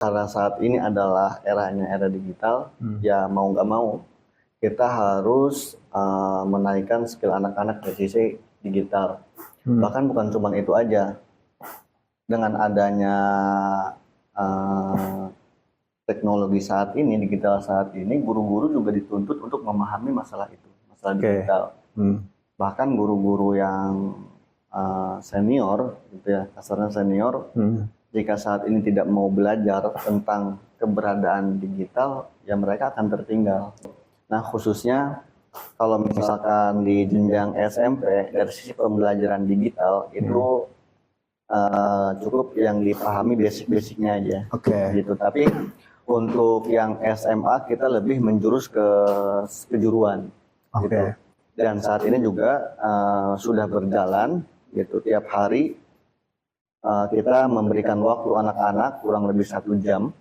karena saat ini adalah era digital, ya mau nggak mau kita harus menaikkan skill anak-anak dari sisi digital. Bahkan bukan cuma itu aja, dengan adanya teknologi saat ini, digital saat ini, guru-guru juga dituntut untuk memahami masalah itu, masalah digital. Bahkan guru-guru yang senior, gitu ya, kasarnya senior, jika saat ini tidak mau belajar tentang keberadaan digital, ya mereka akan tertinggal. Nah, khususnya kalau misalkan di jenjang SMP, dari sisi pembelajaran digital, itu cukup yang dipahami basic-basicnya aja. Gitu. Tapi untuk yang SMA, kita lebih menjurus ke kejuruan. Gitu. Dan saat ini juga sudah berjalan, gitu, tiap hari kita memberikan waktu anak-anak kurang lebih 1 jam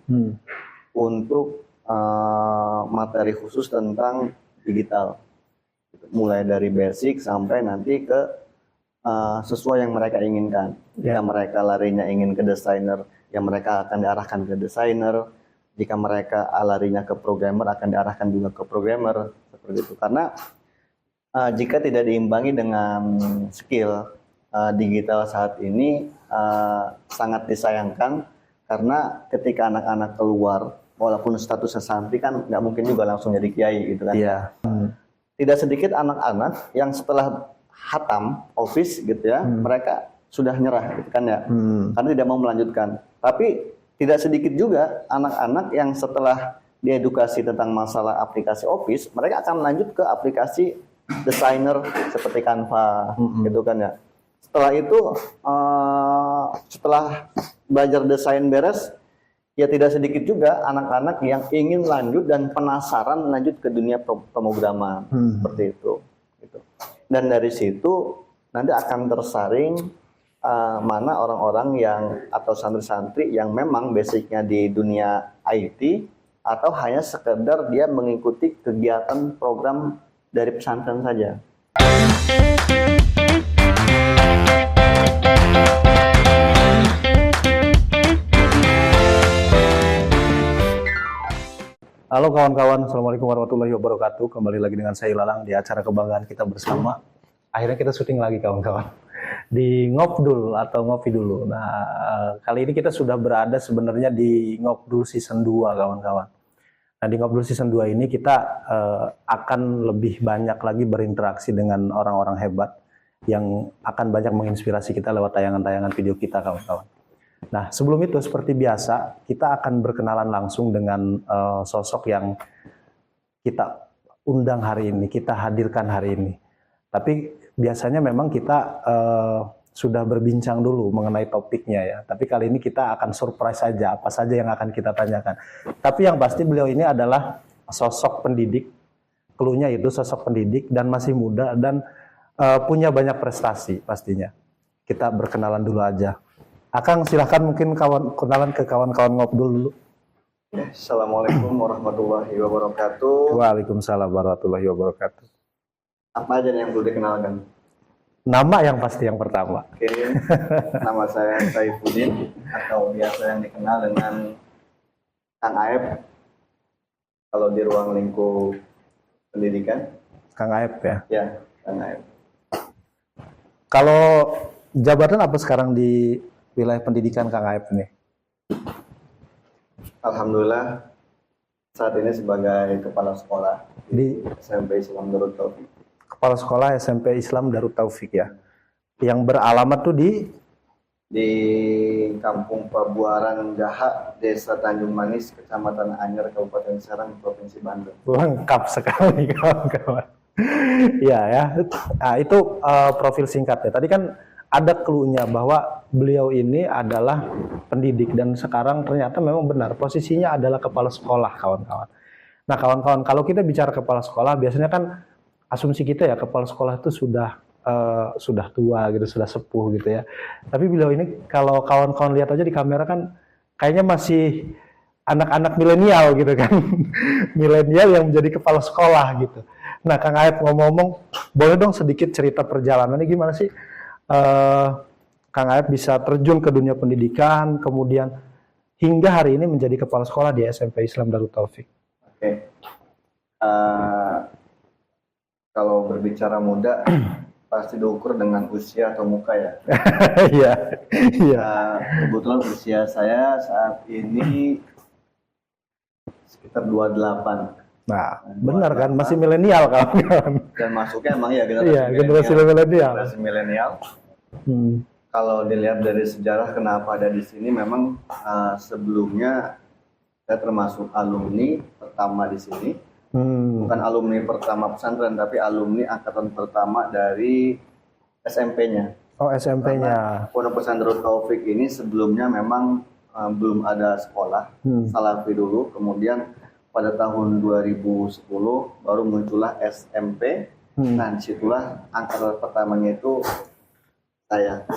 untuk materi khusus tentang digital, mulai dari basic sampai nanti ke sesuai yang mereka inginkan. Jika mereka larinya ingin ke desainer, ya mereka akan diarahkan ke desainer. Jika mereka larinya ke programmer, akan diarahkan juga ke programmer, seperti itu. Karena jika tidak diimbangi dengan skill digital saat ini, sangat disayangkan, karena ketika anak-anak keluar, walaupun statusnya santri, kan nggak mungkin juga langsung jadi kiai gitu kan. Tidak sedikit anak-anak yang setelah hatam office gitu ya, mereka sudah nyerah gitu kan ya, karena tidak mau melanjutkan. Tapi tidak sedikit juga anak-anak yang setelah diedukasi tentang masalah aplikasi office, mereka akan lanjut ke aplikasi desainer seperti Canva gitu kan ya. Setelah itu, setelah belajar desain beres, ya tidak sedikit juga anak-anak yang ingin lanjut dan penasaran lanjut ke dunia pemrograman, seperti itu. Gitu. Dan dari situ nanti akan tersaring mana orang-orang yang atau santri-santri yang memang basicnya di dunia IT, atau hanya sekedar dia mengikuti kegiatan program dari pesantren saja. Halo kawan-kawan, Assalamualaikum warahmatullahi wabarakatuh. Kembali lagi dengan saya Ilalang di acara kebanggaan kita bersama. Akhirnya kita syuting lagi kawan-kawan di Ngobdul atau Ngopi Dulu. Nah, kali ini kita sudah berada sebenarnya di Ngobdul Season 2 kawan-kawan. Nah, di Ngobdul Season 2 ini kita akan lebih banyak lagi berinteraksi dengan orang-orang hebat yang akan banyak menginspirasi kita lewat tayangan-tayangan video kita kawan-kawan. Nah, sebelum itu seperti biasa, kita akan berkenalan langsung dengan sosok yang kita undang hari ini, kita hadirkan hari ini. Tapi biasanya memang kita sudah berbincang dulu mengenai topiknya ya. Tapi kali ini kita akan surprise saja, apa saja yang akan kita tanyakan. Tapi yang pasti beliau ini adalah sosok pendidik, cluenya itu sosok pendidik dan masih muda dan punya banyak prestasi pastinya. Kita berkenalan dulu aja. Akang silahkan mungkin kenalan ke kawan-kawan Ngobdul dulu. Assalamualaikum warahmatullahi wabarakatuh. Waalaikumsalam warahmatullahi wabarakatuh. Apa aja yang perlu dikenalkan? Nama yang pasti yang pertama. Oke, nama saya Saifuddin atau biasa yang dikenal dengan Kang Aep kalau di ruang lingkup pendidikan. Kang Aep ya? Ya, Kang Aep. Kalau jabatan apa sekarang di wilayah pendidikan Kang Aep ini? Alhamdulillah saat ini sebagai kepala sekolah di SMP Islam Darut Taufik. Kepala sekolah SMP Islam Darut Taufik ya. Yang beralamat tuh di Kampung Pabuaran Gaha, Desa Tanjung Manis, Kecamatan Anyer, Kabupaten Serang, Provinsi Banten. Lengkap sekali kawan-kawan. Ya. Nah, itu profil singkatnya. Tadi kan ada clue-nya bahwa beliau ini adalah pendidik dan sekarang ternyata memang benar posisinya adalah kepala sekolah kawan-kawan. Nah kawan-kawan, kalau kita bicara kepala sekolah biasanya kan asumsi kita ya kepala sekolah itu sudah tua gitu, sudah sepuh gitu ya. Tapi beliau ini kalau kawan-kawan lihat aja di kamera kan kayaknya masih anak-anak milenial gitu kan. Milenial yang menjadi kepala sekolah gitu. Nah Kang Aep ngomong-ngomong, boleh dong sedikit cerita perjalanannya gimana sih? Kang Aep bisa terjun ke dunia pendidikan, kemudian hingga hari ini menjadi kepala sekolah di SMP Islam Darut Taufik? Oke. Kalau berbicara muda, pasti diukur dengan usia atau muka ya. Iya, iya. Kebetulan usia saya saat ini sekitar 28. Nah, benar kan, masih milenial kan? Dan masuknya emang ya generasi milenial. Generasi milenial. Kalau dilihat dari sejarah kenapa ada di sini, memang sebelumnya saya termasuk alumni pertama di sini. Bukan alumni pertama pesantren, tapi alumni angkatan pertama dari SMP-nya. Oh, SMP-nya. Pondok Pesantren Darut Taufik ini sebelumnya memang belum ada sekolah, Salafi dulu. Kemudian pada tahun 2010 baru muncullah SMP. Nah, disitulah angkatan pertamanya itu saya.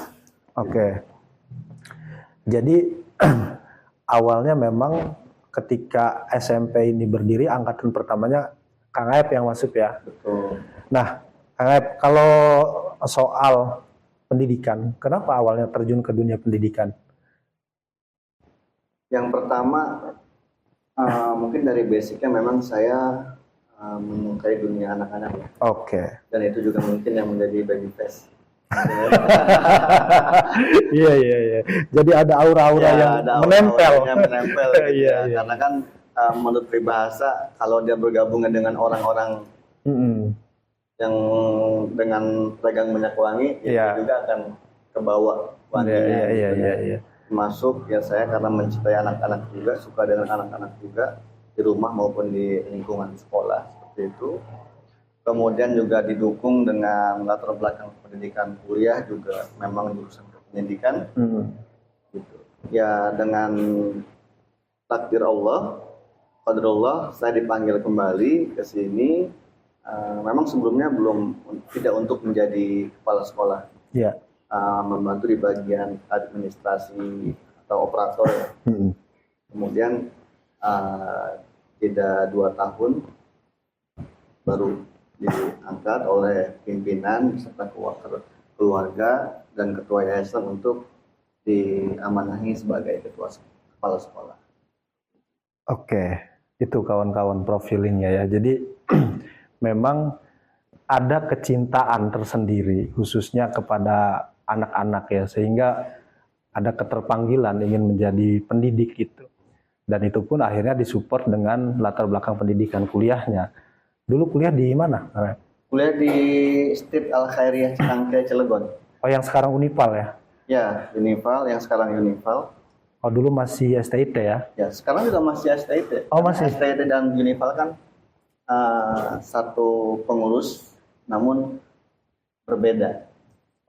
Oke. Jadi awalnya memang ketika SMP ini berdiri, angkatan pertamanya Kang Aep yang masuk ya. Betul. Nah, Kang Aep, kalau soal pendidikan, kenapa awalnya terjun ke dunia pendidikan? Yang pertama, mungkin dari basicnya memang saya menyukai dunia anak-anak ya. Oke. Dan itu juga mungkin yang menjadi baby face. Iya. Jadi ada aura-aura yang menempel. Iya. Karena kan menurut peribahasa, kalau dia bergabung dengan orang-orang yang dengan pegang minyak wangi, itu juga akan kebawa wanginya. Iya. Masuk ya, saya karena mencintai anak-anak juga, suka dengan anak-anak juga di rumah maupun di lingkungan sekolah seperti itu. Kemudian juga didukung dengan latar belakang pendidikan kuliah juga memang jurusan pendidikan. Gitu. Ya, dengan takdir Allah, qadarullah, saya dipanggil kembali ke sini. Memang sebelumnya tidak untuk menjadi kepala sekolah. Iya. Membantu di bagian administrasi atau operator ya. Kemudian jeda 2 tahun baru diangkat oleh pimpinan beserta keluarga dan ketua yayasan untuk diamanahi sebagai kepala sekolah. Oke, itu kawan-kawan profilingnya ya. Jadi memang ada kecintaan tersendiri khususnya kepada anak-anak ya, sehingga ada keterpanggilan ingin menjadi pendidik gitu. Dan itu pun akhirnya disupport dengan latar belakang pendidikan kuliahnya. Dulu kuliah di mana? Kuliah di Stit Al Khairiyah Cangkre Cilegon. Oh, yang sekarang Unipal ya? Ya, Unipal, yang sekarang Unipal. Oh, dulu masih STIT ya? Ya, sekarang juga masih STIT. Oh, masih. STIT dan Unipal kan satu pengurus, namun berbeda.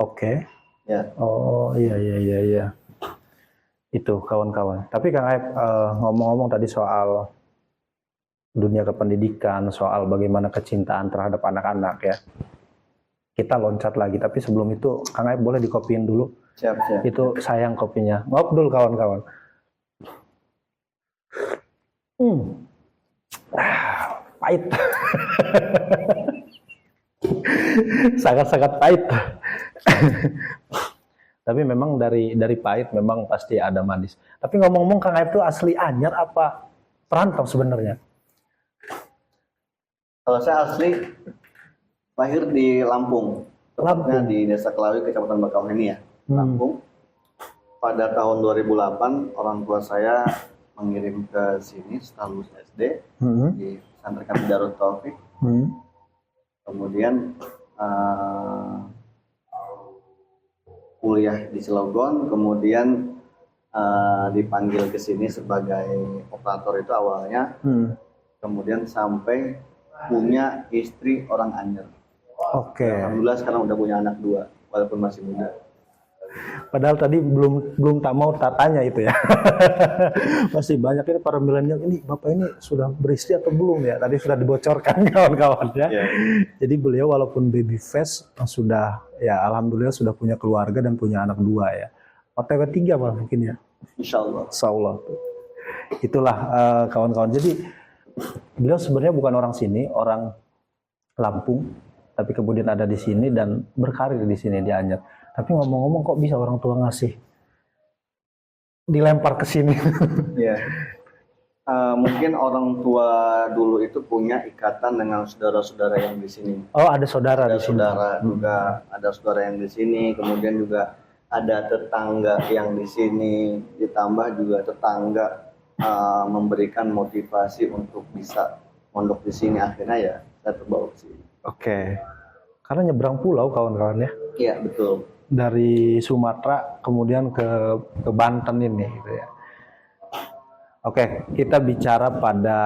Oke. Ya. Oh, iya. Itu kawan-kawan. Tapi Kang Aep, ngomong-ngomong tadi soal dunia kependidikan, soal bagaimana kecintaan terhadap anak-anak ya. Kita loncat lagi, tapi sebelum itu Kang Aep boleh dikopiin dulu. Siap. Itu sayang kopinya. Ngobrol kawan-kawan. Pahit. Sangat-sangat pahit. Tapi memang dari pahit memang pasti ada manis. Tapi ngomong-ngomong, Kang Aep itu asli Anyar apa perantau sebenarnya? Kalau saya asli lahir di Lampung, tepatnya di Desa Kelawi, Kecamatan Bakauheni ya, Lampung. Pada tahun 2008 orang tua saya mengirim ke sini setelah lulus SD di Pesantren Kami Darut Taufik. Kemudian kuliah di Cilegon, kemudian dipanggil ke sini sebagai operator itu awalnya. Kemudian sampai punya istri orang Anyer. Oke. Alhamdulillah sekarang udah punya anak 2 walaupun masih muda. Padahal tadi belum tak mau tanya itu ya. Masih banyak ini para milenial, ini Bapak ini sudah beristri atau belum ya? Tadi sudah dibocorkan kawan-kawan ya. Yeah. Jadi beliau walaupun baby face sudah ya alhamdulillah sudah punya keluarga dan punya anak 2 ya. OTW 3 malah mungkin ya. Insyaallah. Itulah kawan-kawan. Jadi beliau sebenarnya bukan orang sini, orang Lampung, tapi kemudian ada di sini dan berkarir di sini di Anyer. Tapi ngomong-ngomong kok bisa orang tua ngasih dilempar ke sini. Ya. Mungkin orang tua dulu itu punya ikatan dengan saudara-saudara yang di sini. Oh, ada saudara Ada di sini. saudara juga, ada saudara yang di sini, kemudian juga ada tetangga yang di sini, ditambah juga tetangga memberikan motivasi untuk bisa mondok di sini. Akhirnya ya saya terbawa ke sini. Oke. Karena nyebrang pulau kawan-kawan ya. Iya, betul. Dari Sumatera kemudian ke Banten ini gitu ya. Oke, kita bicara pada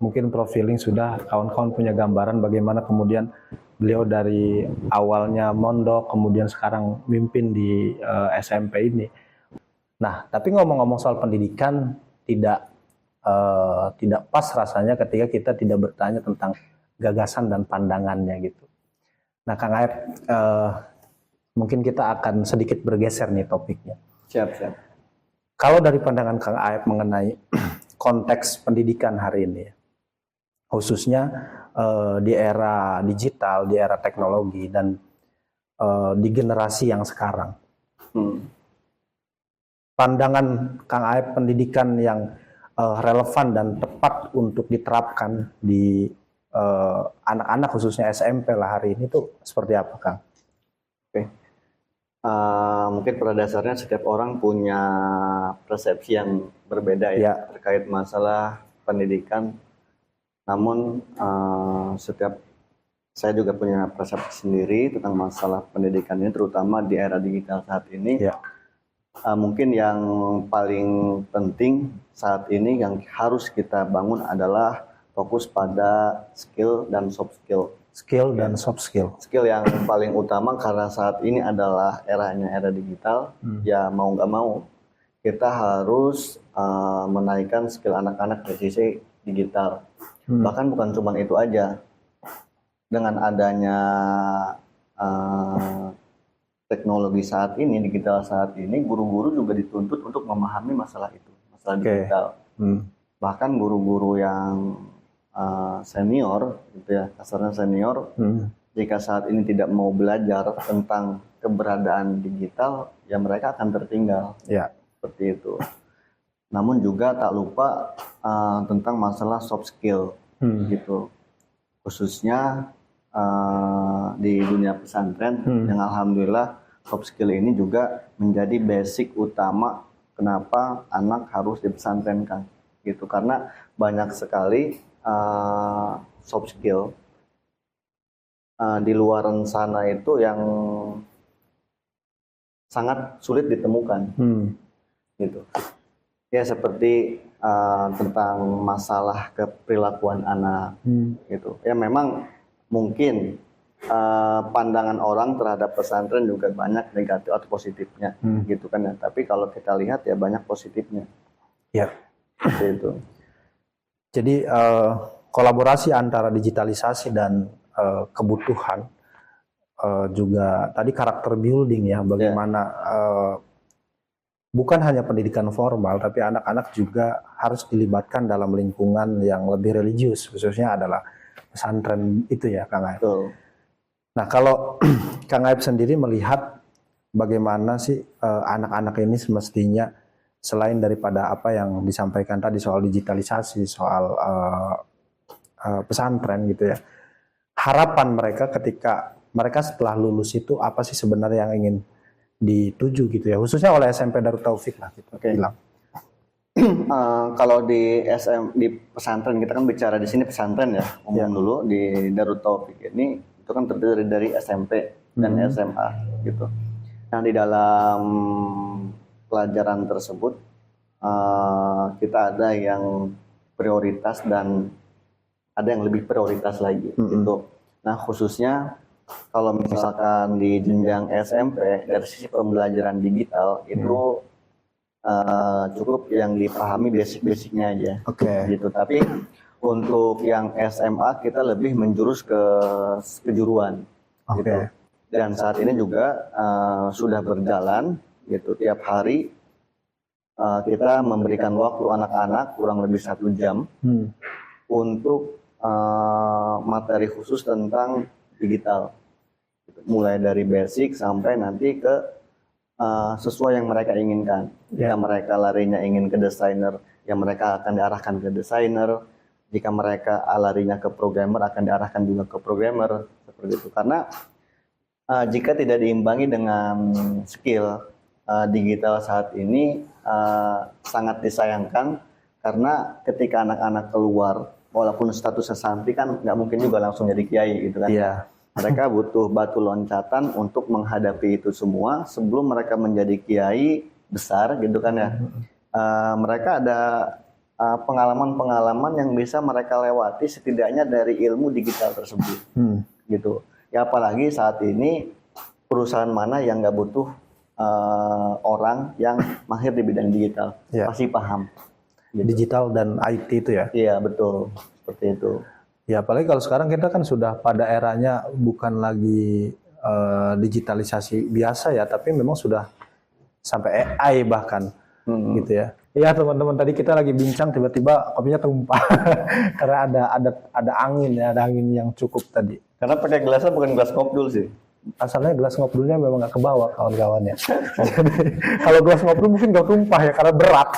mungkin profiling sudah kawan-kawan punya gambaran bagaimana kemudian beliau dari awalnya mondok kemudian sekarang mimpin di SMP ini. Nah, tapi ngomong-ngomong soal pendidikan tidak pas rasanya ketika kita tidak bertanya tentang gagasan dan pandangannya gitu. Nah, Kang Aep, mungkin kita akan sedikit bergeser nih topiknya. Siap. Kalau dari pandangan Kang Aep mengenai konteks pendidikan hari ini, khususnya di era digital, di era teknologi, dan di generasi yang sekarang, pandangan Kang Aep pendidikan yang relevan dan tepat untuk diterapkan di anak-anak khususnya SMP lah hari ini tuh seperti apa, Kang? Oke. Mungkin pada dasarnya setiap orang punya persepsi yang berbeda ya terkait masalah pendidikan. Namun saya juga punya persepsi sendiri tentang masalah pendidikan ini, terutama di era digital saat ini. Mungkin yang paling penting saat ini yang harus kita bangun adalah fokus pada skill dan soft skill. Skill dan soft skill. Skill yang paling utama karena saat ini adalah era digital. Ya mau nggak mau kita harus menaikkan skill anak-anak dari sisi digital. Bahkan bukan cuma itu aja. Dengan adanya teknologi saat ini, digital saat ini, guru-guru juga dituntut untuk memahami masalah itu, masalah digital. Bahkan guru-guru yang senior, gitu ya, kasarnya senior, jika saat ini tidak mau belajar tentang keberadaan digital, ya mereka akan tertinggal. Seperti itu. Namun juga tak lupa tentang masalah soft skill, gitu. Khususnya di dunia pesantren, yang alhamdulillah soft skill ini juga menjadi basic utama kenapa anak harus dipesantrenkan, gitu. Karena banyak sekali soft skill di luar sana itu yang sangat sulit ditemukan, gitu. Ya seperti tentang masalah keperilakuan anak, gitu. Ya memang mungkin pandangan orang terhadap pesantren juga banyak negatif atau positifnya, gitu kan ya. Tapi kalau kita lihat ya banyak positifnya. Seperti itu. Jadi kolaborasi antara digitalisasi dan kebutuhan juga tadi karakter building ya, bagaimana bukan hanya pendidikan formal tapi anak-anak juga harus dilibatkan dalam lingkungan yang lebih religius, khususnya adalah pesantren itu ya, Kang Aep. Nah, kalau Kang Aep sendiri melihat bagaimana sih anak-anak ini semestinya, selain daripada apa yang disampaikan tadi soal digitalisasi, soal pesantren gitu ya, harapan mereka ketika mereka setelah lulus itu apa sih sebenarnya yang ingin dituju gitu ya, khususnya oleh SMP Darut Taufik lah kita bilang. Kalau di pesantren, kita kan bicara di sini pesantren ya, dulu di Darut Taufik ini itu kan terdiri dari SMP dan SMA gitu. Nah, di dalam pelajaran tersebut kita ada yang prioritas dan ada yang lebih prioritas lagi gitu. Nah, khususnya kalau misalkan di jenjang SMP dari sisi pembelajaran digital itu cukup yang dipahami basic-basicnya aja, gitu. Tapi untuk yang SMA kita lebih menjurus ke kejuruan, gitu. Dan saat ini juga sudah berjalan, gitu. Tiap hari kita memberikan waktu anak-anak kurang lebih 1 jam untuk materi khusus tentang digital, gitu. Mulai dari basic sampai nanti ke sesuai yang mereka inginkan. Jika mereka larinya ingin ke desainer, ya mereka akan diarahkan ke desainer. Jika mereka larinya ke programmer, akan diarahkan juga ke programmer, seperti itu. Karena jika tidak diimbangi dengan skill, digital saat ini sangat disayangkan, karena ketika anak-anak keluar, walaupun statusnya santri kan nggak mungkin juga langsung jadi kiai gitu kan. Mereka butuh batu loncatan untuk menghadapi itu semua sebelum mereka menjadi kiai besar gitu kan ya. Mereka ada pengalaman-pengalaman yang bisa mereka lewati setidaknya dari ilmu digital tersebut gitu. Ya apalagi saat ini perusahaan mana yang nggak butuh orang yang mahir di bidang digital, pasti paham gitu. Digital dan IT itu ya? Iya betul, seperti itu. Ya apalagi kalau sekarang kita kan sudah pada eranya bukan lagi digitalisasi biasa ya, tapi memang sudah sampai AI bahkan gitu ya. Iya teman-teman, tadi kita lagi bincang tiba-tiba kopinya tumpah karena ada angin ya, ada angin yang cukup tadi. Karena pakai gelasnya bukan gelas ngobdul sih. Asalnya gelas ngobdulnya memang nggak ke bawah kawan-kawannya. Jadi kalau gelas ngobdul mungkin nggak tumpah ya karena berat.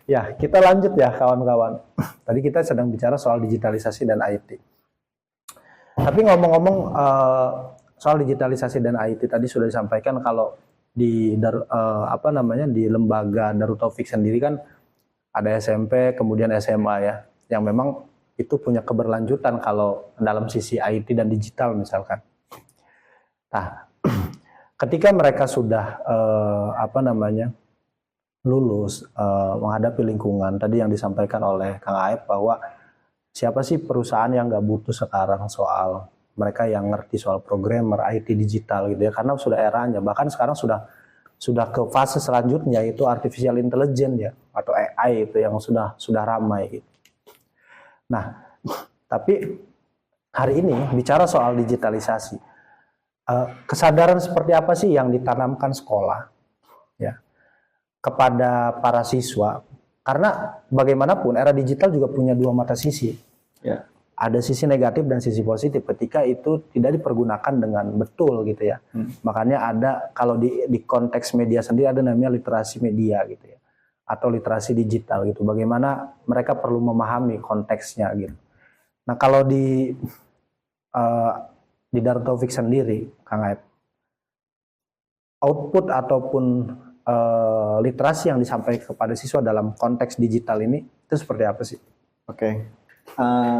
Ya kita lanjut ya kawan-kawan. Tadi kita sedang bicara soal digitalisasi dan IT. Tapi ngomong-ngomong soal digitalisasi dan IT tadi sudah disampaikan kalau di di lembaga Darut Taufik sendiri kan ada SMP kemudian SMA ya, yang memang itu punya keberlanjutan kalau dalam sisi IT dan digital misalkan. Nah, ketika mereka sudah lulus menghadapi lingkungan tadi yang disampaikan oleh Kang Aep bahwa siapa sih perusahaan yang nggak butuh sekarang soal mereka yang ngerti soal programmer, IT digital gitu ya, karena sudah eranya, bahkan sekarang sudah ke fase selanjutnya yaitu artificial intelligence ya, atau AI itu yang sudah ramai gitu. Nah, tapi hari ini bicara soal digitalisasi, kesadaran seperti apa sih yang ditanamkan sekolah ya kepada para siswa, karena bagaimanapun era digital juga punya dua mata sisi ya. Ada sisi negatif dan sisi positif ketika itu tidak dipergunakan dengan betul gitu ya. Makanya ada kalau di konteks media sendiri ada namanya literasi media gitu ya, atau literasi digital gitu. Bagaimana mereka perlu memahami konteksnya gitu. Nah kalau di Darut Taufik sendiri, Kang Aep, output ataupun literasi yang disampaikan kepada siswa dalam konteks digital ini itu seperti apa sih? Oke.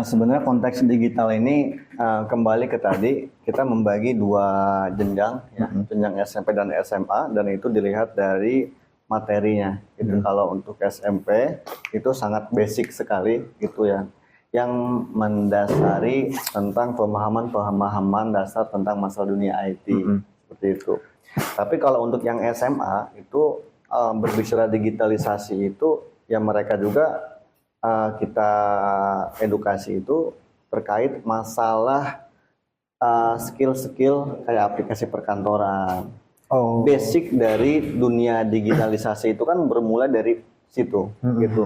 Sebenarnya konteks digital ini kembali ke tadi kita membagi dua jenjang ya, jenjang SMP dan SMA, dan itu dilihat dari materinya. Itu kalau untuk SMP itu sangat basic sekali gitu ya, yang mendasari tentang pemahaman dasar tentang masalah dunia IT seperti itu. Tapi kalau untuk yang SMA itu berbicara digitalisasi itu ya mereka juga kita edukasi itu terkait masalah skill-skill kayak aplikasi perkantoran. Basic dari dunia digitalisasi itu kan bermula dari situ gitu.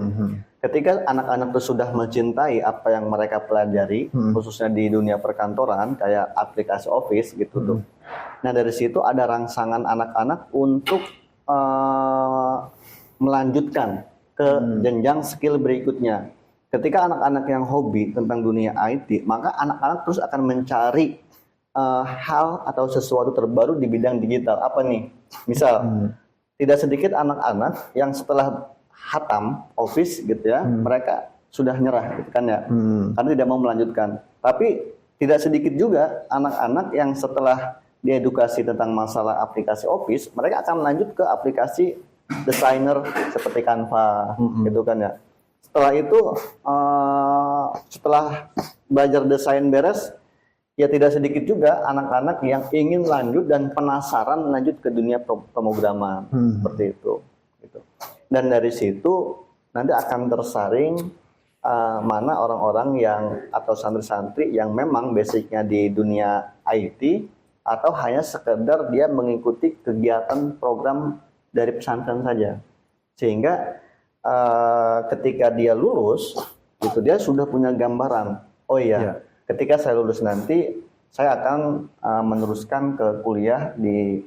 Ketika anak-anak itu sudah mencintai apa yang mereka pelajari, khususnya di dunia perkantoran kayak aplikasi Office gitu tuh. Nah dari situ ada rangsangan anak-anak untuk melanjutkan ke jenjang skill berikutnya. Ketika anak-anak yang hobi tentang dunia IT, maka anak-anak terus akan mencari hal atau sesuatu terbaru di bidang digital. Apa nih? Misal, tidak sedikit anak-anak yang setelah hatam Office gitu ya, mereka sudah nyerah gitu kan ya, karena tidak mau melanjutkan. Tapi tidak sedikit juga anak-anak yang setelah diedukasi tentang masalah aplikasi Office, mereka akan lanjut ke aplikasi desainer seperti Canva gitu kan ya. Setelah itu setelah belajar desain beres, ya tidak sedikit juga anak-anak yang ingin lanjut dan penasaran lanjut ke dunia pemrograman seperti itu gitu. Dan dari situ nanti akan tersaring mana orang-orang yang atau santri-santri yang memang basicnya di dunia IT atau hanya sekedar dia mengikuti kegiatan program dari pesantren saja, sehingga ketika dia lulus itu dia sudah punya gambaran, oh iya, ketika saya lulus nanti saya akan meneruskan ke kuliah di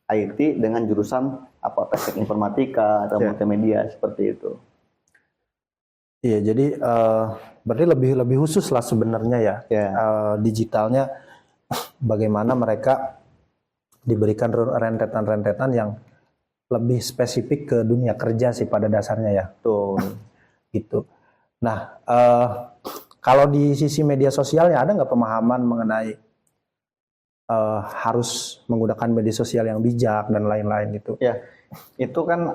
IT dengan jurusan apa teknik informatika atau multimedia seperti itu. Iya, jadi berarti lebih khusus lah sebenarnya ya. Digitalnya bagaimana mereka diberikan rentetan-rentetan yang lebih spesifik ke dunia kerja sih pada dasarnya ya. Tuh, gitu. Nah, kalau di sisi media sosialnya ada nggak pemahaman mengenai harus menggunakan media sosial yang bijak dan lain-lain gitu? Ya, itu kan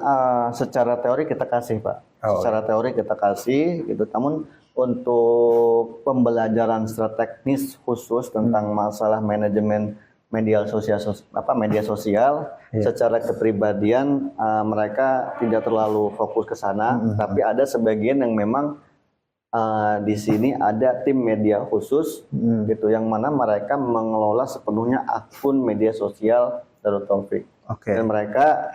secara teori kita kasih Pak. Secara teori kita kasih gitu. Namun untuk pembelajaran secara teknis khusus tentang masalah manajemen media sosial secara kepribadian mereka tidak terlalu fokus ke sana, tapi ada sebagian yang memang di sini ada tim media khusus gitu yang mana mereka mengelola sepenuhnya akun media sosial Darut Taufik. Dan mereka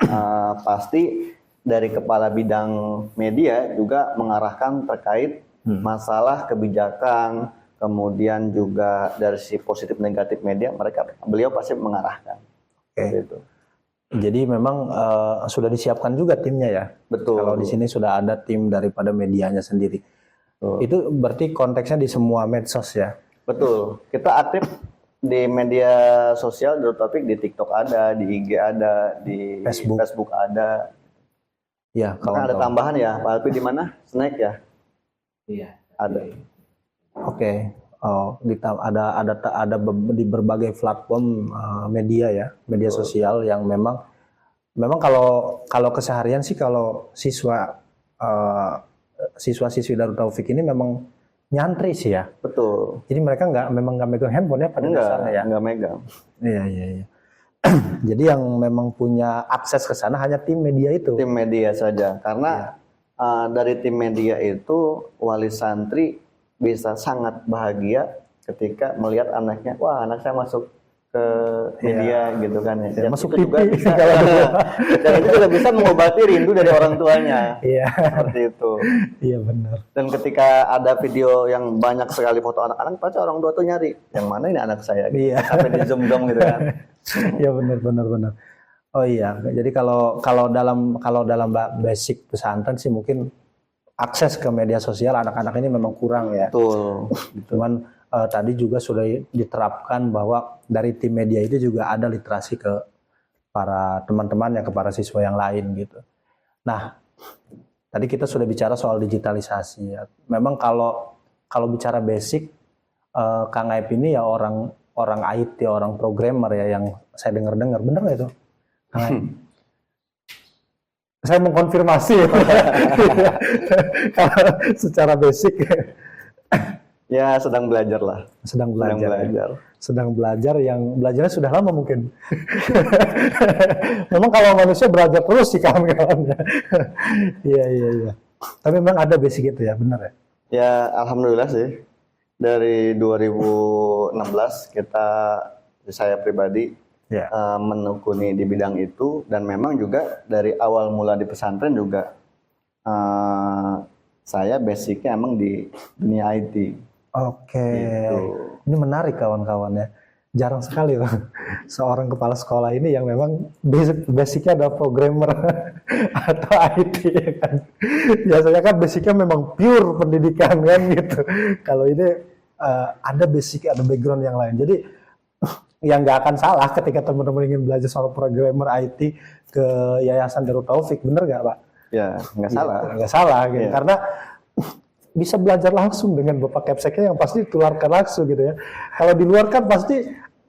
pasti dari kepala bidang media juga mengarahkan terkait masalah kebijakan, kemudian juga dari si positif negatif media beliau pasti mengarahkan. Gitu. Jadi memang sudah disiapkan juga timnya ya. Betul. Kalau di sini sudah ada tim daripada medianya sendiri. Itu berarti konteksnya di semua medsos ya. Betul. Kita aktif di media sosial Darut Taufik, di TikTok ada, di IG ada, di Facebook ada. Ya, bahkan ada tambahan ya, Pak Alpi di mana? Snack ya? Iya. Ada. Oke. Oh, ada di berbagai platform media ya, media sosial yang memang kalau keseharian sih kalau siswa-siswi Darut Taufik ini memang nyantri sih ya. Betul. Jadi mereka memang nggak megang handphone ya pada dasarnya ya. Nggak megang. Iya. Jadi yang memang punya akses ke sana hanya tim media itu. Tim media saja, karena dari tim media itu wali santri bisa sangat bahagia ketika melihat anaknya, wah anak saya masuk ke media gitu kan ya. Masuk itu TV juga bisa, dan itu juga bisa mengobati rindu dari orang tuanya. Iya. Seperti itu. Iya benar. Dan ketika ada video yang banyak sekali foto anak-anak, pasti orang tua tuh nyari, yang mana ini anak saya? Gitu. Iya. Sampai di zoom gitu kan. Iya benar. Oh iya, jadi kalau dalam basic pesantren sih mungkin akses ke media sosial anak-anak ini memang kurang ya. Betul. Cuman tadi juga sudah diterapkan bahwa dari tim media itu juga ada literasi ke para teman-temannya, ke para siswa yang lain gitu. Nah, tadi kita sudah bicara soal digitalisasi ya. Memang kalau bicara basic, Kang Aib ini ya orang IT, orang programmer ya yang saya dengar-dengar, bener nggak itu? Kang Aib? Saya mengkonfirmasi ya. Secara basic. Ya sedang belajar lah. Sedang belajar yang belajarnya sudah lama mungkin. Memang kalau manusia belajar terus sih kawan-kawan. Iya. Tapi memang ada basic itu ya, benar ya? Ya alhamdulillah sih. Dari 2016 saya pribadi menekuni di bidang itu, dan memang juga dari awal mula di pesantren juga saya basicnya emang di dunia IT. Oke. Gitu. Ini menarik kawan-kawan ya. Jarang sekali loh seorang kepala sekolah ini yang memang basicnya adalah programmer atau IT ya kan. Biasanya kan basicnya memang pure pendidikan kan gitu. Kalau ini ada basic, ada background yang lain. Jadi yang nggak akan salah ketika teman-teman ingin belajar soal programmer IT ke Yayasan Darut Taufik, bener nggak Pak? Ya nggak salah. Nggak salah gitu. Karena bisa belajar langsung dengan Bapak Kepseknya yang pasti ditularkan langsung gitu ya. Kalau di luar kan pasti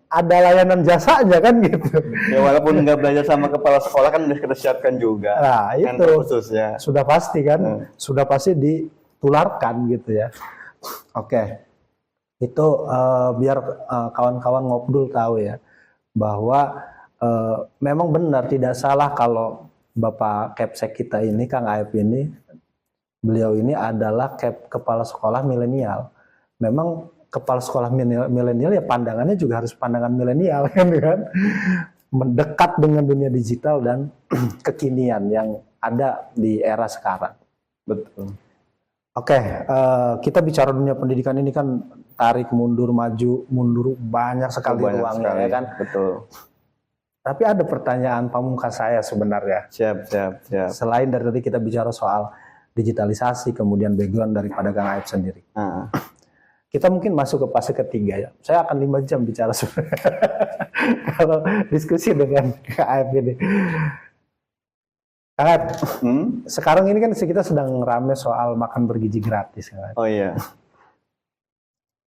ada layanan jasanya kan gitu. Ya walaupun nggak belajar sama kepala sekolah kan udah kita siapkan juga. Nah itu khususnya. Sudah pasti kan, sudah pasti ditularkan gitu ya. Oke. Itu biar kawan-kawan ngobrol tahu ya bahwa memang benar tidak salah kalau Bapak Kepsek kita ini, Kang Aib ini, beliau ini adalah kepala sekolah milenial. Memang kepala sekolah milenial ya pandangannya juga harus pandangan milenial kan, mendekat dengan dunia digital dan kekinian yang ada di era sekarang. Betul. Oke, kita bicara dunia pendidikan ini kan tarik mundur maju mundur banyak sekali ruangnya ya kan. Betul. Tapi ada pertanyaan pamungkas saya sebenarnya. Siap. Selain dari tadi kita bicara soal digitalisasi, kemudian background daripada Kang Aep sendiri. Kita mungkin masuk ke fase ketiga ya. Saya akan 5 jam bicara kalau diskusi dengan Kang Aep ini. Kang Aep, sekarang ini kan kita sedang rame soal makan bergizi gratis. Kang Aep. Oh iya.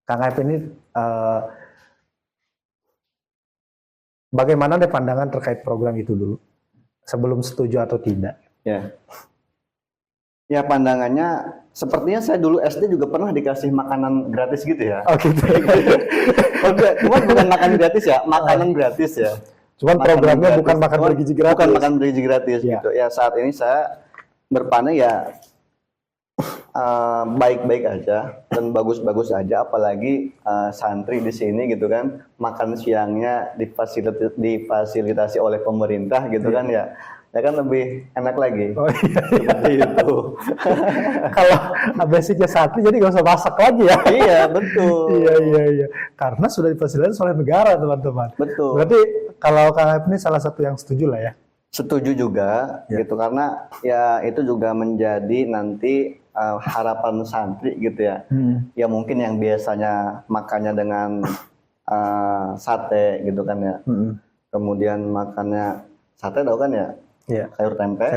Kang Aep ini bagaimana deh pandangan terkait program itu dulu? Sebelum setuju atau tidak? Ya pandangannya, sepertinya saya dulu SD juga pernah dikasih makanan gratis gitu ya. Oh gitu. Cuman bukan makan gratis ya, makanan gratis ya. Cuman programnya bukan makan bergizi gratis. Bukan makan bergizi gratis gitu. Ya saat ini saya berpandangan ya baik-baik aja dan bagus-bagus aja, apalagi santri di sini gitu kan, makan siangnya difasilitasi oleh pemerintah gitu kan ya kan lebih enak lagi. Oh iya. Seperti itu. Kalau basicnya santri jadi nggak usah masak lagi ya. Iya betul. Iya. Karena sudah difasilitasi oleh negara teman-teman. Betul. Berarti kalau Kang Aep ini salah satu yang setuju lah ya. Setuju juga gitu, karena ya itu juga menjadi nanti harapan santri gitu ya. Ya mungkin yang biasanya makannya dengan sate gitu kan ya. Kemudian makannya sate tahu kan ya? Sayur tempe.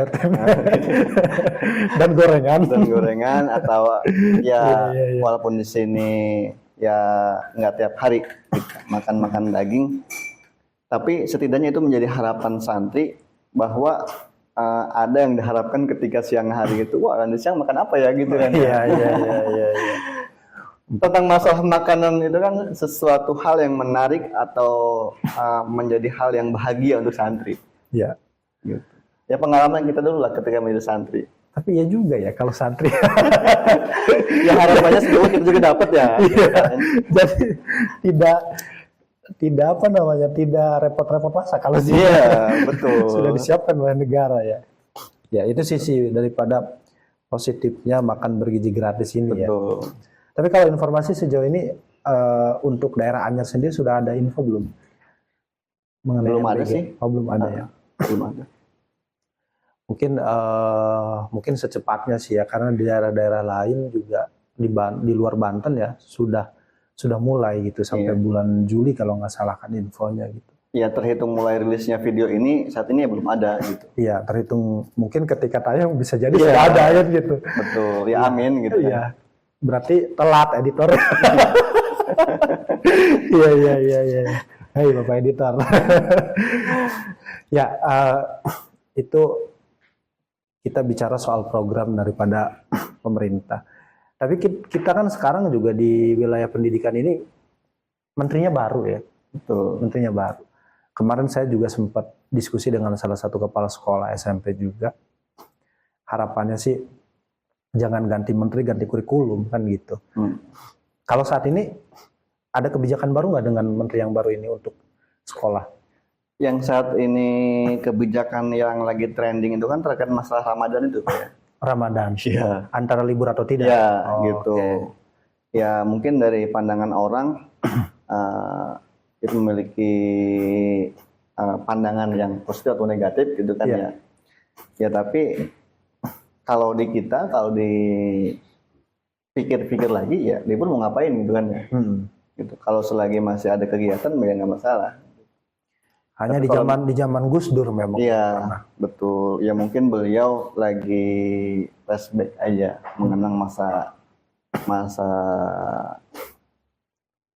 Dan gorengan atau ya walaupun di sini ya nggak tiap hari gitu, makan daging, tapi setidaknya itu menjadi harapan santri bahwa ada yang diharapkan ketika siang hari itu, wah nanti siang makan apa ya gitu kan. Iya. Tentang masalah makanan itu kan sesuatu hal yang menarik atau menjadi hal yang bahagia untuk santri. Iya. Gitu. Ya pengalaman kita dulu lah ketika menjadi santri. Tapi ya juga ya kalau santri. Ya harapannya semoga kita juga dapat ya. Jadi tidak repot-repot masak kalau sih. Iya, betul. Sudah disiapkan oleh negara ya. Ya itu sisi daripada positifnya makan bergizi gratis ini. Betul. Ya. Tapi kalau informasi sejauh ini untuk daerah Anyer sendiri sudah ada info belum? Belum ada sih. Belum ada ya. Belum ada. Mungkin secepatnya sih ya, karena di daerah-daerah lain juga di luar Banten ya sudah mulai gitu sampai bulan Juli kalau nggak salah kan infonya gitu. Iya, terhitung mulai rilisnya video ini saat ini ya belum ada gitu. Iya, terhitung mungkin ketika tayang bisa jadi sudah ada ya gitu. Betul, ya amin gitu. Iya. Berarti telat editor. Iya. Hei Bapak editor. Ya, itu kita bicara soal program daripada pemerintah. Tapi kita kan sekarang juga di wilayah pendidikan ini menterinya baru ya. Betul. Menterinya baru. Kemarin saya juga sempat diskusi dengan salah satu kepala sekolah SMP juga. Harapannya sih jangan ganti menteri, ganti kurikulum kan gitu. Kalau saat ini ada kebijakan baru nggak dengan menteri yang baru ini untuk sekolah? Yang saat ini kebijakan yang lagi trending itu kan terkait masalah Ramadan itu Pak ya? Ramadan. Iya. Antara libur atau tidak? Ya, gitu. Okay. Ya mungkin dari pandangan orang itu memiliki pandangan yang positif atau negatif gitu kan ya. Ya tapi kalau dipikir-pikir lagi ya libur mau ngapain gitu kan ya. Gitu. Kalau selagi masih ada kegiatan ya nggak masalah. Hanya di zaman Gus Dur memang. Iya, betul. Ya mungkin beliau lagi flashback aja mengenang masa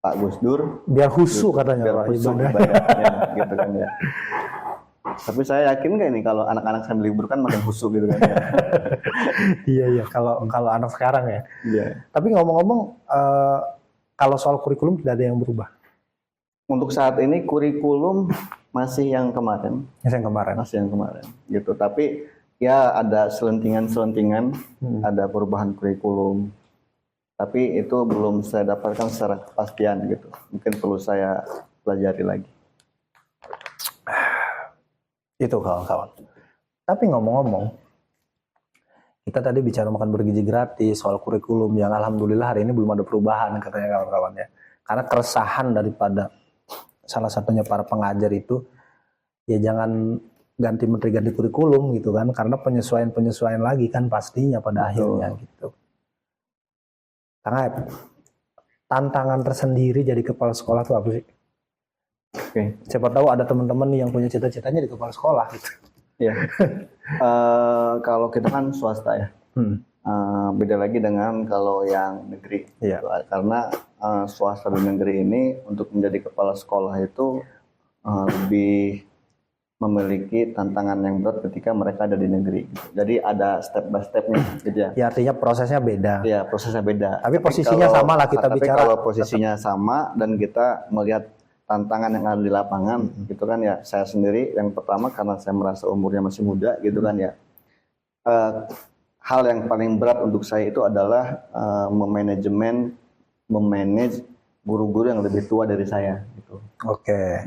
Pak Gus Dur. Biar husu katanya biar Pak ibadahnya gitu kan ya. Tapi saya yakin nggak ini kalau anak-anak sambil libur kan makin husu gitu kan ya. Iya, kalau anak sekarang ya. Iya. Tapi ngomong-ngomong kalau soal kurikulum tidak ada yang berubah. Untuk saat ini kurikulum masih yang kemarin. Masih yang kemarin. Gitu. Tapi ya ada selentingan-selentingan, ada perubahan kurikulum. Tapi itu belum saya dapatkan secara kepastian gitu. Mungkin perlu saya pelajari lagi. Itu kawan-kawan. Tapi ngomong-ngomong, kita tadi bicara makan bergizi gratis, soal kurikulum yang alhamdulillah hari ini belum ada perubahan katanya kawan-kawan ya. Karena keresahan daripada salah satunya para pengajar itu ya jangan ganti menteri ganti kurikulum gitu kan, karena penyesuaian lagi kan pastinya pada akhirnya gitu. Kang Aep, tantangan tersendiri jadi kepala sekolah itu apa sih? Siapa tahu ada teman-teman nih yang punya cita-citanya di kepala sekolah gitu. Ya. Kalau kita kan swasta ya. Beda lagi dengan kalau yang negeri. Gitu. Karena swasta dan negeri ini untuk menjadi kepala sekolah itu lebih memiliki tantangan yang berat ketika mereka ada di negeri. Gitu. Jadi ada step by stepnya. Gitu ya. Ya artinya prosesnya beda. Ya prosesnya beda. Tapi posisinya kalau, sama lah kita bicara. Tapi kalau posisinya sama dan kita melihat tantangan yang ada di lapangan, gitu kan ya. Saya sendiri yang pertama karena saya merasa umurnya masih muda, gitu kan ya. Hal yang paling berat untuk saya itu adalah memanage guru-guru yang lebih tua dari saya, gitu.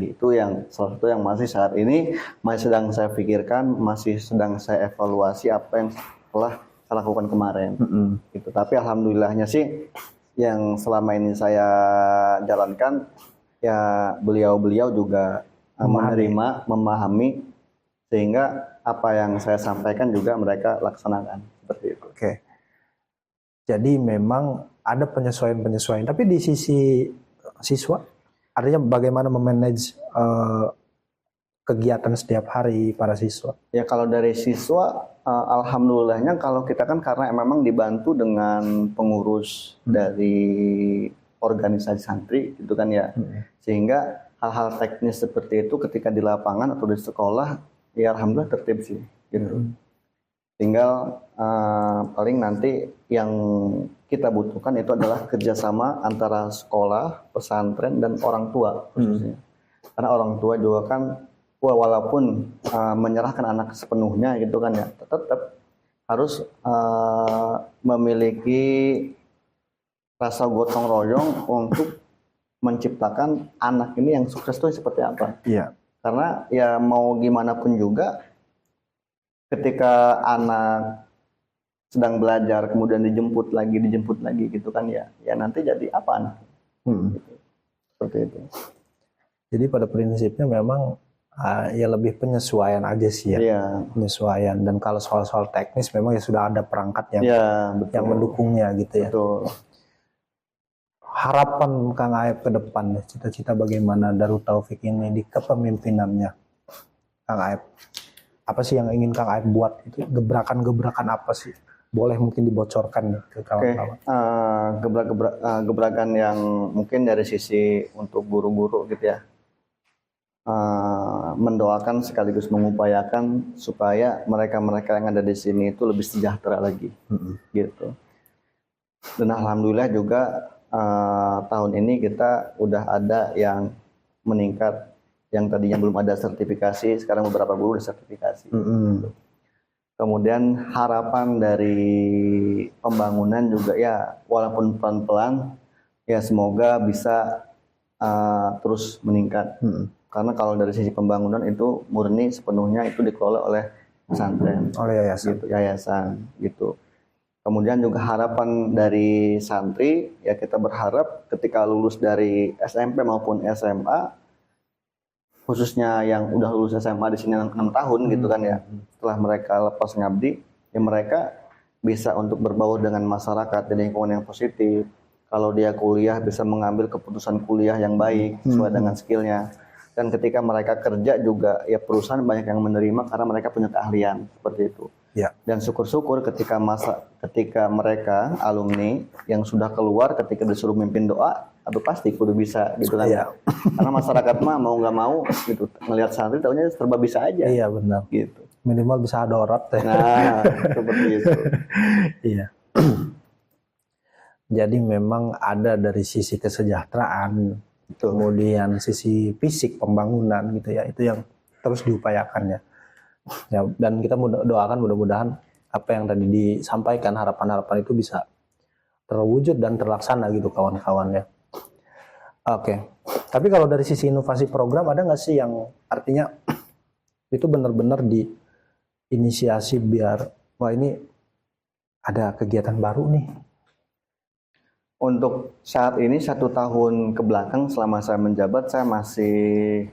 Itu yang salah satu yang masih saat ini masih sedang saya pikirkan, masih sedang saya evaluasi apa yang telah saya lakukan kemarin, gitu. Tapi alhamdulillahnya sih yang selama ini saya jalankan. Ya beliau-beliau juga menerima, memahami, sehingga apa yang saya sampaikan juga mereka laksanakan seperti itu. Jadi memang ada penyesuaian. Tapi di sisi siswa, artinya bagaimana memanage kegiatan setiap hari para siswa? Ya kalau dari siswa, alhamdulillahnya kalau kita kan karena memang dibantu dengan pengurus dari organisasi santri gitu kan ya, sehingga hal-hal teknis seperti itu ketika di lapangan atau di sekolah ya alhamdulillah tertib sih gitu. Tinggal paling nanti yang kita butuhkan itu adalah kerjasama antara sekolah, pesantren dan orang tua khususnya. Karena orang tua juga kan walaupun menyerahkan anak sepenuhnya gitu kan ya, tetap harus memiliki rasa gotong royong untuk menciptakan anak ini yang sukses itu seperti apa. Karena ya mau gimana pun juga ketika anak sedang belajar kemudian dijemput lagi gitu kan ya nanti jadi apa anak? Gitu. Seperti itu. Jadi pada prinsipnya memang ya lebih penyesuaian aja sih ya. Penyesuaian, dan kalau soal-soal teknis memang ya sudah ada perangkat yang mendukungnya gitu ya. Betul. Harapan Kang Aep ke depan, cita-cita bagaimana Darut Taufik ini di kepemimpinannya, Kang Aep? Apa sih yang ingin Kang Aep buat? Itu gebrakan-gebrakan apa sih? Boleh mungkin dibocorkan ke kawan-kawan. Gebrakan yang mungkin dari sisi untuk guru-guru gitu ya. Mendoakan sekaligus mengupayakan supaya mereka-mereka yang ada di sini itu lebih sejahtera lagi, gitu. Dan alhamdulillah juga tahun ini kita udah ada yang meningkat, yang tadinya belum ada sertifikasi, sekarang beberapa guru udah sertifikasi. Kemudian harapan dari pembangunan juga ya walaupun pelan-pelan ya semoga bisa terus meningkat. Karena kalau dari sisi pembangunan itu murni sepenuhnya itu dikelola oleh pesantren, oleh yayasan gitu. Kemudian juga harapan dari santri ya kita berharap ketika lulus dari SMP maupun SMA, khususnya yang udah lulus SMA di sini 6 tahun gitu kan ya, setelah mereka lepas ngabdi ya mereka bisa untuk berbaur dengan masyarakat dan lingkungan yang positif. Kalau dia kuliah bisa mengambil keputusan kuliah yang baik sesuai dengan skillnya. Dan ketika mereka kerja juga ya perusahaan banyak yang menerima karena mereka punya keahlian seperti itu. Dan syukur-syukur ketika mereka alumni yang sudah keluar ketika disuruh mimpin doa, itu pasti kudu bisa gitu kan. Karena masyarakat mah mau nggak mau gitu ngelihat santri taunya serba bisa aja. Iya benar. Gitu. Minimal bisa adorat ya. Nah seperti itu. Iya. Jadi memang ada dari sisi kesejahteraan, kemudian sisi fisik pembangunan gitu ya, itu yang terus diupayakan ya. Dan kita doakan mudah-mudahan apa yang tadi disampaikan, harapan-harapan itu bisa terwujud dan terlaksana gitu kawan-kawan ya. Tapi kalau dari sisi inovasi program ada nggak sih yang artinya itu benar-benar diinisiasi biar wah ini ada kegiatan baru nih? Untuk saat ini 1 tahun ke belakang selama saya menjabat saya masih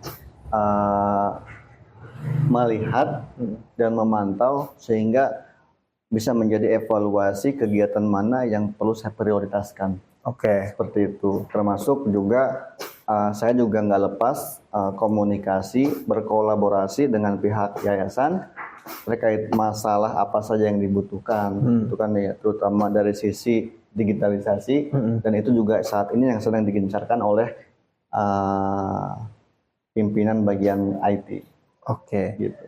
melihat dan memantau sehingga bisa menjadi evaluasi kegiatan mana yang perlu saya prioritaskan. Seperti itu. Termasuk juga saya juga nggak lepas komunikasi, berkolaborasi dengan pihak yayasan terkait masalah apa saja yang dibutuhkan, itu kan ya, terutama dari sisi digitalisasi, dan itu juga saat ini yang sedang digencarkan oleh pimpinan bagian IT. Gitu.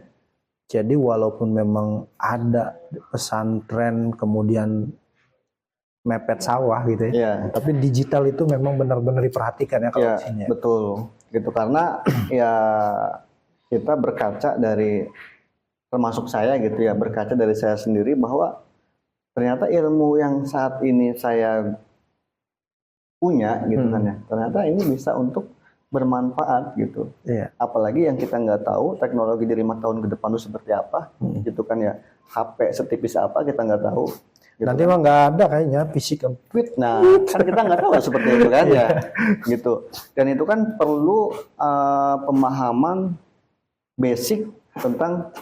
Jadi walaupun memang ada pesantren kemudian mepet sawah gitu ya, tapi digital itu memang benar-benar diperhatikan ya kalau di sini. Betul, gitu, karena ya kita berkaca dari, termasuk saya gitu ya, berkaca dari saya sendiri bahwa ternyata ilmu yang saat ini saya punya gitu kan ya, ternyata ini bisa untuk bermanfaat gitu. Apalagi yang kita nggak tahu teknologi di 5 tahun ke depan itu seperti apa, gitu kan ya. HP setipis apa kita nggak tahu. Gitu nanti mah nggak ada kayaknya fisik tweet. Nah, kan kita nggak tahu seperti itu kan ya, gitu. Dan itu kan perlu pemahaman basic tentang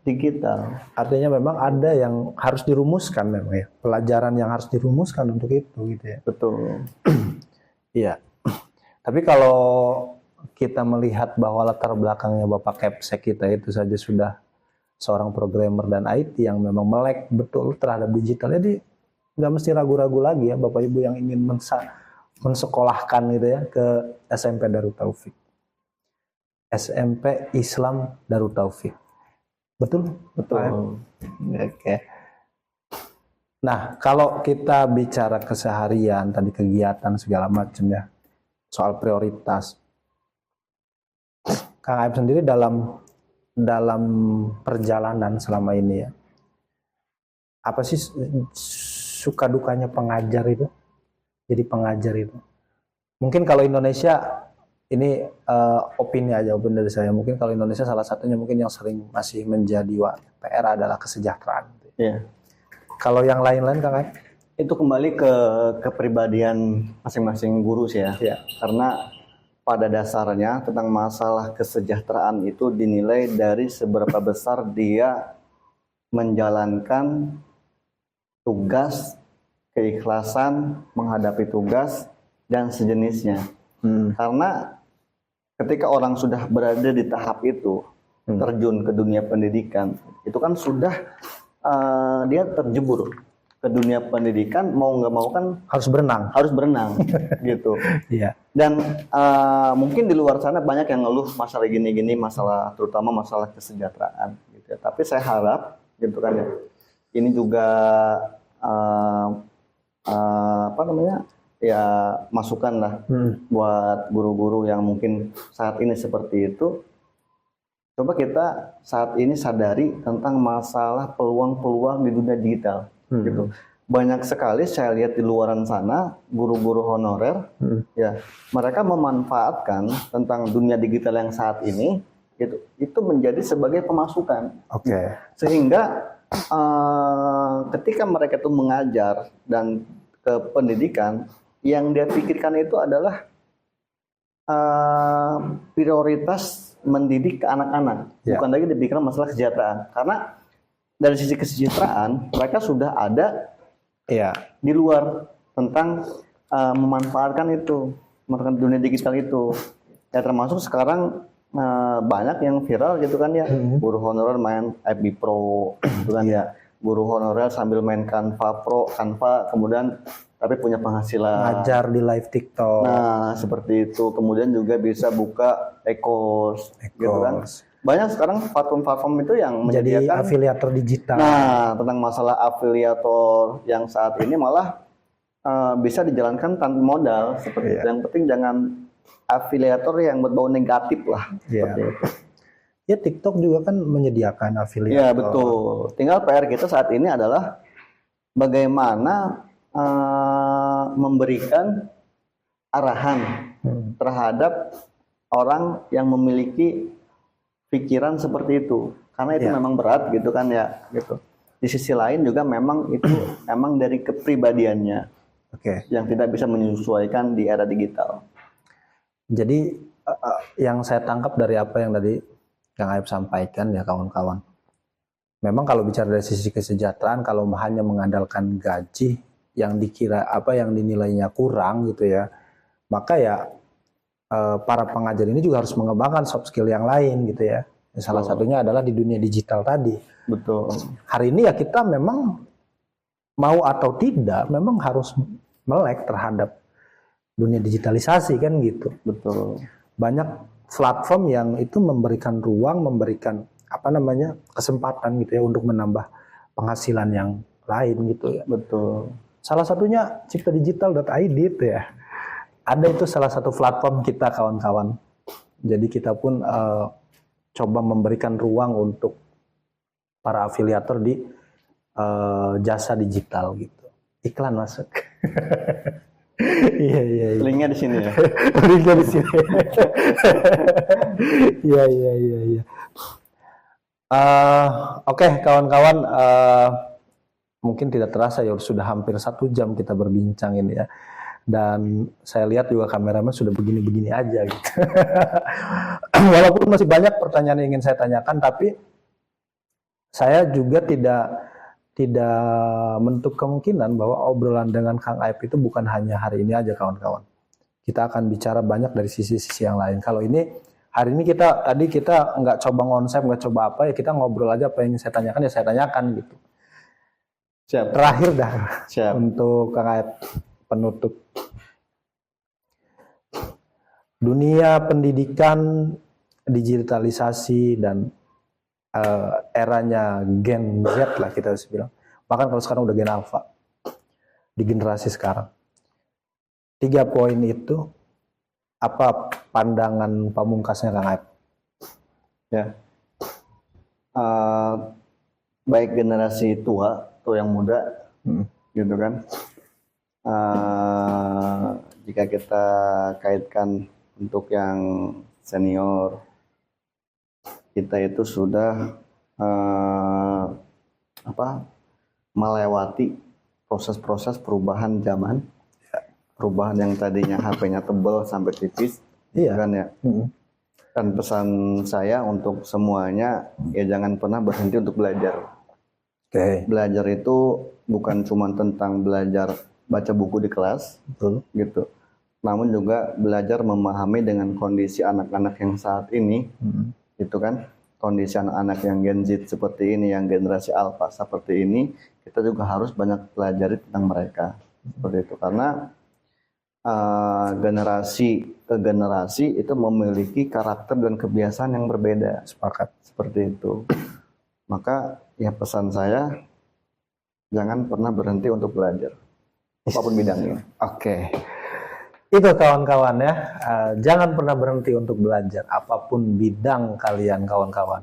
digital. Artinya memang ada yang harus dirumuskan memang ya, pelajaran yang harus dirumuskan untuk itu gitu ya. Betul. Iya. Tapi kalau kita melihat bahwa latar belakangnya Bapak Kepsek kita itu saja sudah seorang programmer dan IT yang memang melek betul terhadap digital, jadi nggak mesti ragu-ragu lagi ya Bapak Ibu yang ingin mensekolahkan gitu ya ke SMP Darut Taufik, SMP Islam Darut Taufik. Betul? Nah, kalau kita bicara keseharian tadi, kegiatan segala macam ya, soal prioritas, Kang Aib sendiri dalam perjalanan selama ini ya, apa sih suka dukanya pengajar itu? Jadi pengajar itu, mungkin kalau Indonesia ini opini dari saya, mungkin kalau Indonesia salah satunya mungkin yang sering masih menjadi PR adalah kesejahteraan. Kalau yang lain-lain Kang Aib? Itu kembali ke kepribadian masing-masing guru sih ya. Karena pada dasarnya tentang masalah kesejahteraan itu dinilai dari seberapa besar dia menjalankan tugas, keikhlasan menghadapi tugas dan sejenisnya. Karena ketika orang sudah berada di tahap itu, terjun ke dunia pendidikan, itu kan sudah dia terjebur ke dunia pendidikan, mau nggak mau kan harus berenang gitu. Dan mungkin di luar sana banyak yang ngeluh masalah gini-gini, masalah terutama masalah kesejahteraan gitu ya. Tapi saya harap gitu kan ya, ini juga ya masukan lah buat guru-guru yang mungkin saat ini seperti itu. Coba kita saat ini sadari tentang masalah peluang-peluang di dunia digital. Gitu. Banyak sekali saya lihat di luaran sana guru-guru honorer ya, mereka memanfaatkan tentang dunia digital yang saat ini itu menjadi sebagai pemasukan. Sehingga ketika mereka itu mengajar dan ke pendidikan, yang dia pikirkan itu adalah prioritas mendidik ke anak-anak, bukan lagi dipikirkan masalah kesejahteraan. Karena dari sisi kesejahteraan mereka sudah ada di luar tentang memanfaatkan dunia digital itu. Ya termasuk sekarang banyak yang viral gitu kan ya, guru honorer main FB Pro gitu kan ya, guru honorer sambil main Canva Pro, kemudian tapi punya penghasilan, ngajar di live TikTok. Nah, seperti itu. Kemudian juga bisa buka e-course gitu kan. Banyak sekarang platform-platform itu yang menjadi menyediakan afiliator digital. Nah, tentang masalah afiliator yang saat ini malah bisa dijalankan tanpa modal seperti itu. Yang penting jangan afiliator yang berbau negatif lah seperti itu. Ya, TikTok juga kan menyediakan afiliator. Ya, betul. Tinggal PR kita saat ini adalah bagaimana memberikan arahan terhadap orang yang memiliki pikiran seperti itu, karena itu memang berat gitu kan ya gitu. Di sisi lain juga memang itu memang dari kepribadiannya yang tidak bisa menyesuaikan di era digital. Jadi yang saya tangkap dari apa yang tadi Kang Aib sampaikan ya kawan-kawan. Memang kalau bicara dari sisi kesejahteraan, kalau hanya mengandalkan gaji yang dikira yang dinilainya kurang gitu ya, maka ya para pengajar ini juga harus mengembangkan soft skill yang lain gitu ya. Salah satunya adalah di dunia digital tadi. Betul. Hari ini ya kita memang mau atau tidak memang harus melek terhadap dunia digitalisasi kan gitu. Betul. Banyak platform yang itu memberikan ruang, memberikan kesempatan gitu ya untuk menambah penghasilan yang lain gitu ya. Betul. Salah satunya ciptadigital.id itu ya. Ada itu salah satu platform kita kawan-kawan. Jadi kita pun coba memberikan ruang untuk para afiliator di jasa digital gitu. Iklan masuk. Iya. Linknya di sini ya. Linknya di sini. Iya. Oke, kawan-kawan, mungkin tidak terasa ya sudah hampir 1 jam kita berbincang ini ya. Dan saya lihat juga kameramen sudah begini-begini aja gitu. Walaupun masih banyak pertanyaan yang ingin saya tanyakan, tapi saya juga tidak menutup kemungkinan bahwa obrolan dengan Kang Aib itu bukan hanya hari ini aja kawan-kawan. Kita akan bicara banyak dari sisi-sisi yang lain. Kalau hari ini kita nggak coba konsep, nggak coba apa ya, kita ngobrol aja apa yang saya tanyakan ya saya tanyakan gitu. Siap. Terakhir dah. Siap. Untuk Kang Aib penutup. Dunia pendidikan, digitalisasi dan eranya Gen Z lah kita harus bilang. Bahkan kalau sekarang udah Gen Alpha di generasi sekarang. 3 poin itu apa pandangan pamungkasnya Kang Aib? Ya. Baik generasi tua atau yang muda, gitu kan. Jika kita kaitkan untuk yang senior, kita itu sudah melewati proses-proses perubahan zaman, perubahan yang tadinya HP-nya tebal sampai tipis, kan ya. Dan pesan saya untuk semuanya ya jangan pernah berhenti untuk belajar. Belajar itu bukan cuma tentang belajar baca buku di kelas, gitu. Namun juga belajar memahami dengan kondisi anak-anak yang saat ini, gitu kan. Kondisi anak-anak yang Gen Z seperti ini, yang generasi Alpha seperti ini, kita juga harus banyak pelajari tentang mereka. Seperti itu. Karena generasi ke generasi itu memiliki karakter dan kebiasaan yang berbeda. Sepakat. Seperti itu. Maka ya pesan saya, jangan pernah berhenti untuk belajar. Apapun bidangnya. Oke. Itu kawan-kawan ya, jangan pernah berhenti untuk belajar apapun bidang kalian kawan-kawan.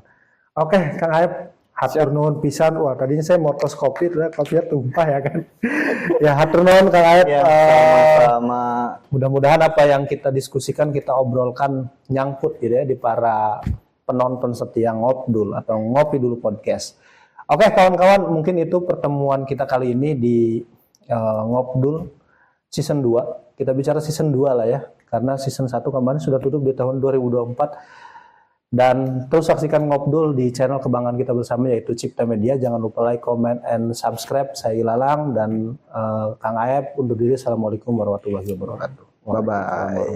Oke, Kang Aib, hatur nuhun pisan. Wah, tadinya saya mau tos kopi, kopinya tumpah ya kan. Ya hatur nuhun Kang Aib. Ya, sama-sama. Mudah-mudahan apa yang kita diskusikan, kita obrolkan nyangkut gitu ya di para penonton setia Ngobdul atau Ngopi Dulu Podcast. Oke kawan-kawan, mungkin itu pertemuan kita kali ini di Ngobdul season 2. Kita bicara season 2 lah ya, karena season 1 kemarin sudah tutup di tahun 2024. Dan terus saksikan Ngobdul di channel kebanggaan kita bersama yaitu Cipta Media. Jangan lupa like, comment, and subscribe. Saya Ilalang dan Kang Aib undur diri. Assalamualaikum warahmatullahi wabarakatuh. Bye-bye.